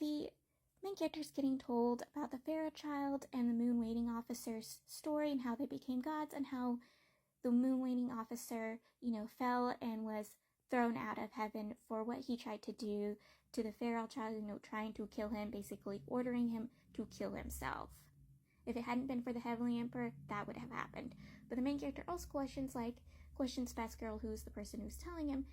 the main character's getting told about the Pharaoh child and the moon waiting officer's story and how they became gods and how the moon waiting officer, fell and was thrown out of heaven for what he tried to do to the Pharaoh child, trying to kill him, basically ordering him to kill himself. If it hadn't been for the Heavenly Emperor, that would have happened. But the main character also questions Fast Girl, who's the person who's telling him,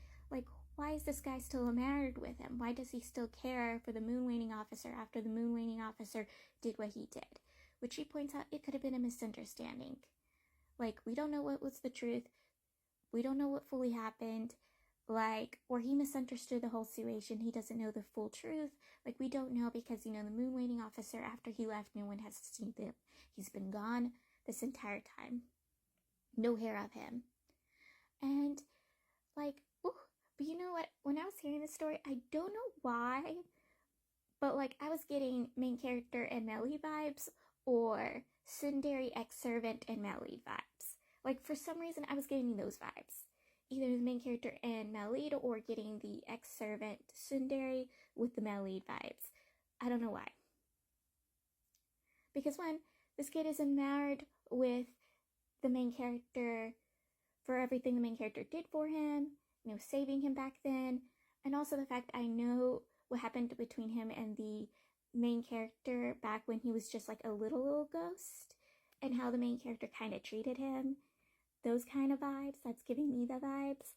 why is this guy still married with him? Why does he still care for the moon waiting officer after the moon waiting officer did what he did? Which she points out it could have been a misunderstanding. We don't know what was the truth. We don't know what fully happened. Or he misunderstood the whole situation. He doesn't know the full truth. We don't know because, the moon waiting officer, after he left, no one has seen him. He's been gone this entire time. No hair of him. And, but you know what? When I was hearing this story, I don't know why, but, I was getting main character and Melly vibes, or tsundere ex-servant and Melly vibes. For some reason, I was getting those vibes. Either the main character and Melid, or getting the ex-servant tsundere with the Melid vibes. I don't know why. Because one, this kid is enamored with the main character for everything the main character did for him, saving him back then, and also the fact I know what happened between him and the main character back when he was just a little ghost, and how the main character kind of treated him. Those kind of vibes, that's giving me the vibes.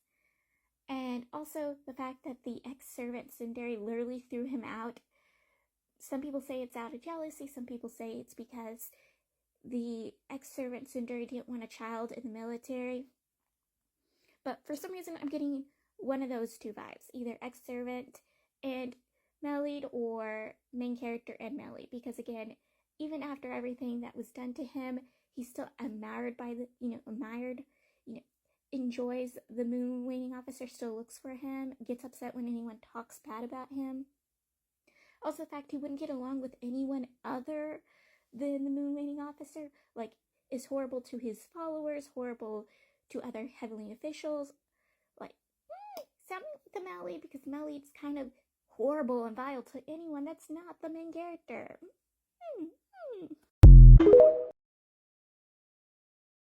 And also the fact that the ex-servant tsundere literally threw him out. Some people say it's out of jealousy, some people say it's because the ex-servant tsundere didn't want a child in the military. But for some reason, I'm getting one of those two vibes, either ex-servant and Melid, or main character and Melly. Because again, even after everything that was done to him, he's still admired by enjoys the moon waiting officer, still looks for him, gets upset when anyone talks bad about him. Also the fact he wouldn't get along with anyone other than the moon waiting officer, is horrible to his followers, horrible to other heavenly officials. Sounding like the Melly, because Melly's kind of horrible and vile to anyone that's not the main character.